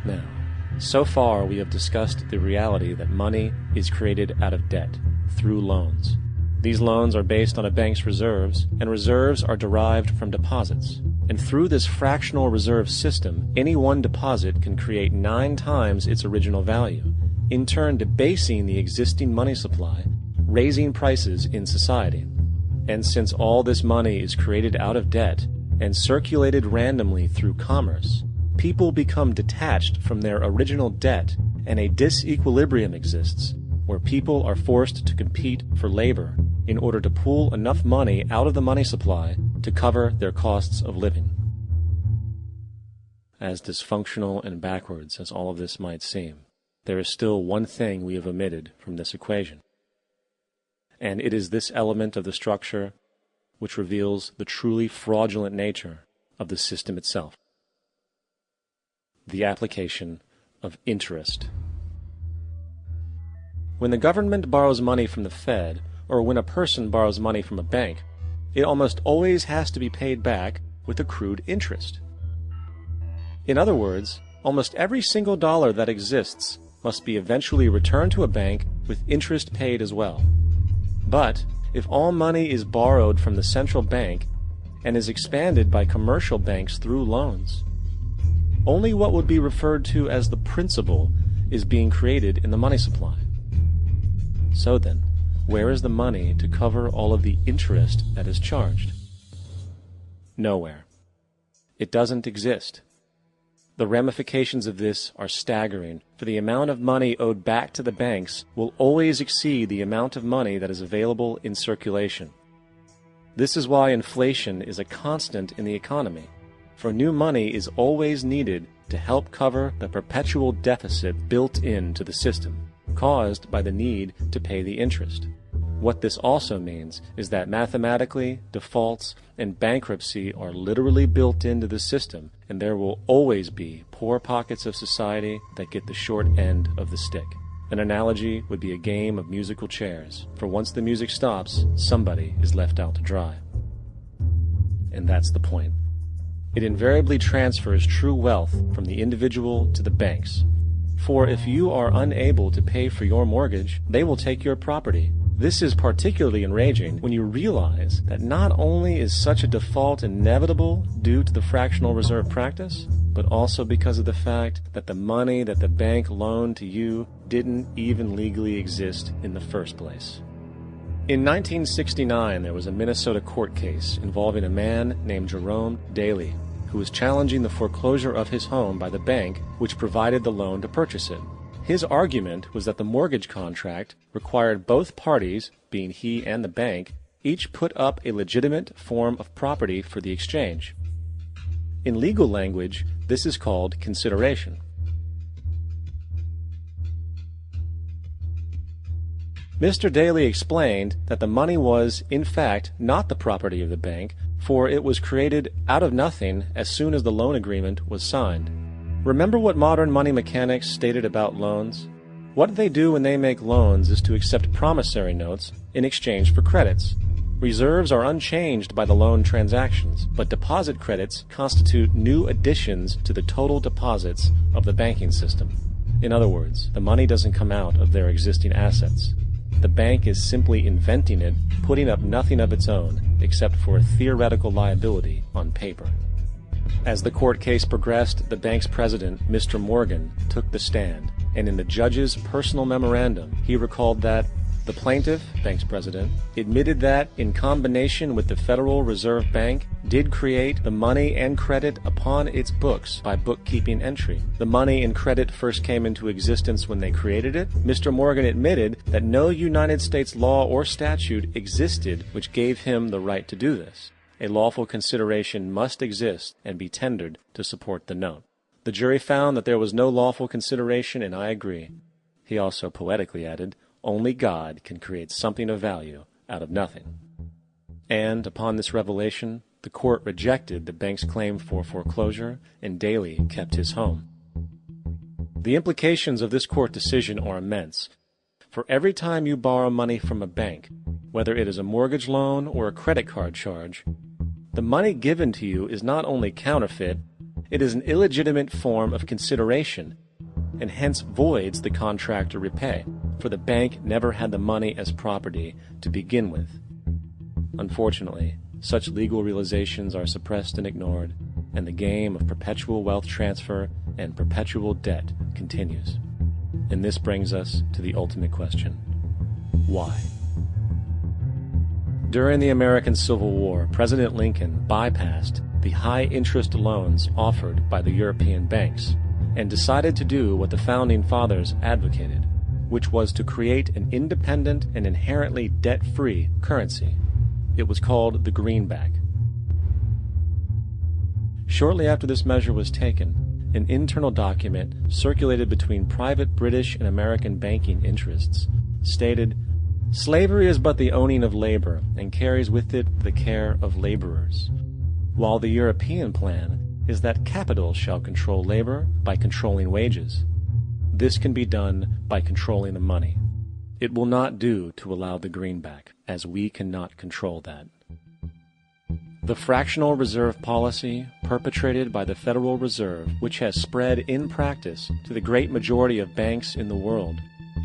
Now, so far we have discussed the reality that money is created out of debt, through loans. These loans are based on a bank's reserves, and reserves are derived from deposits. And through this fractional reserve system, any one deposit can create 9 times its original value, in turn debasing the existing money supply, raising prices in society. And since all this money is created out of debt and circulated randomly through commerce, people become detached from their original debt, and a disequilibrium exists, where people are forced to compete for labor in order to pool enough money out of the money supply to cover their costs of living. As dysfunctional and backwards as all of this might seem, there is still one thing we have omitted from this equation. And it is this element of the structure which reveals the truly fraudulent nature of the system itself: the application of interest. When the government borrows money from the Fed, or when a person borrows money from a bank, it almost always has to be paid back with accrued interest. In other words, almost every single dollar that exists must be eventually returned to a bank with interest paid as well. But if all money is borrowed from the central bank and is expanded by commercial banks through loans, only what would be referred to as the principal is being created in the money supply. So then, where is the money to cover all of the interest that is charged? Nowhere. It doesn't exist. The ramifications of this are staggering, for the amount of money owed back to the banks will always exceed the amount of money that is available in circulation. This is why inflation is a constant in the economy, for new money is always needed to help cover the perpetual deficit built into the system, caused by the need to pay the interest. What this also means is that mathematically, defaults and bankruptcy are literally built into the system, and there will always be poor pockets of society that get the short end of the stick. An analogy would be a game of musical chairs, for once the music stops, somebody is left out to dry. And that's the point. It invariably transfers true wealth from the individual to the banks. For if you are unable to pay for your mortgage, they will take your property. This is particularly enraging when you realize that not only is such a default inevitable due to the fractional reserve practice, but also because of the fact that the money that the bank loaned to you didn't even legally exist in the first place. In 1969, there was a Minnesota court case involving a man named Jerome Daly, who was challenging the foreclosure of his home by the bank which provided the loan to purchase it. His argument was that the mortgage contract required both parties, being he and the bank, each put up a legitimate form of property for the exchange. In legal language, this is called consideration. Mr. Daly explained that the money was, in fact, not the property of the bank, for it was created out of nothing as soon as the loan agreement was signed. Remember what modern money mechanics stated about loans? What they do when they make loans is to accept promissory notes in exchange for credits. Reserves are unchanged by the loan transactions, but deposit credits constitute new additions to the total deposits of the banking system. In other words, the money doesn't come out of their existing assets. The bank is simply inventing it, putting up nothing of its own, except for a theoretical liability on paper. As the court case progressed, the bank's president, Mr. Morgan, took the stand, and in the judge's personal memorandum, he recalled that the plaintiff, bank's president, admitted that, in combination with the Federal Reserve Bank, did create the money and credit upon its books by bookkeeping entry. The money and credit first came into existence when they created it. Mr. Morgan admitted that no United States law or statute existed which gave him the right to do this. A lawful consideration must exist and be tendered to support the note. The jury found that there was no lawful consideration, and I agree. He also poetically added, "Only God can create something of value out of nothing." And upon this revelation, the court rejected the bank's claim for foreclosure, and Daly kept his home. The implications of this court decision are immense. For every time you borrow money from a bank, whether it is a mortgage loan or a credit card charge, the money given to you is not only counterfeit, It is an illegitimate form of consideration, and hence voids the contract to repay, for the bank never had the money as property to begin with. Unfortunately, such legal realizations are suppressed and ignored, and the game of perpetual wealth transfer and perpetual debt continues. And this brings us to the ultimate question: why? During the American Civil War, President Lincoln bypassed the high-interest loans offered by the European banks and decided to do what the Founding Fathers advocated, which was to create an independent and inherently debt-free currency. It was called the greenback. Shortly after this measure was taken, an internal document circulated between private British and American banking interests stated, "Slavery is but the owning of labor, and carries with it the care of laborers, while the European plan is that capital shall control labor by controlling wages. This can be done by controlling the money. It will not do to allow the greenback, as we cannot control that." The fractional reserve policy perpetrated by the Federal Reserve, which has spread in practice to the great majority of banks in the world,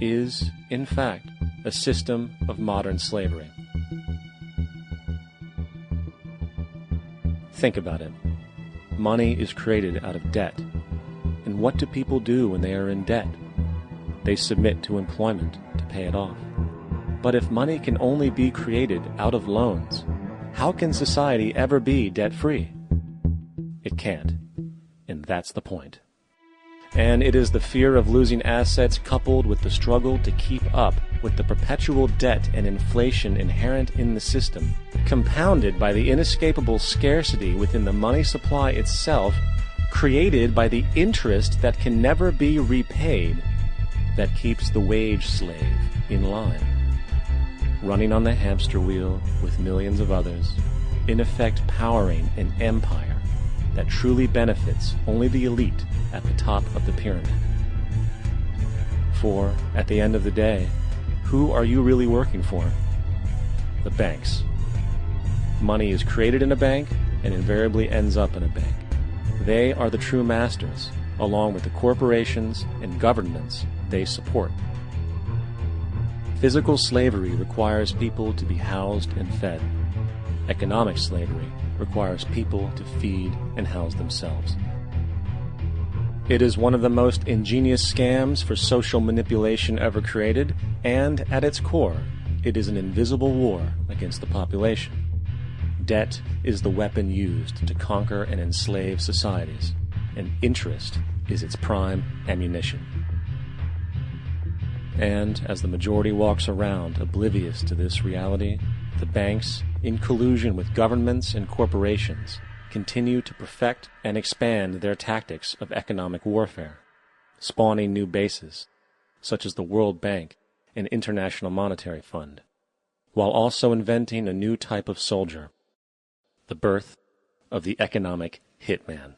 is, in fact, a system of modern slavery. Think about it. Money is created out of debt. And what do people do when they are in debt? They submit to employment to pay it off. But if money can only be created out of loans, how can society ever be debt-free? It can't. And that's the point. And it is the fear of losing assets coupled with the struggle to keep up with the perpetual debt and inflation inherent in the system, compounded by the inescapable scarcity within the money supply itself, created by the interest that can never be repaid, that keeps the wage slave in line, running on the hamster wheel with millions of others, in effect powering an empire that truly benefits only the elite at the top of the pyramid. For, at the end of the day, who are you really working for? The banks. Money is created in a bank and invariably ends up in a bank. They are the true masters, along with the corporations and governments they support. Physical slavery requires people to be housed and fed. Economic slavery requires people to feed and house themselves. It is one of the most ingenious scams for social manipulation ever created, and at its core, it is an invisible war against the population. Debt is the weapon used to conquer and enslave societies, and interest is its prime ammunition. And as the majority walks around oblivious to this reality, the banks, in collusion with governments and corporations, continue to perfect and expand their tactics of economic warfare, spawning new bases, such as the World Bank and International Monetary Fund, while also inventing a new type of soldier, the birth of the economic hitman.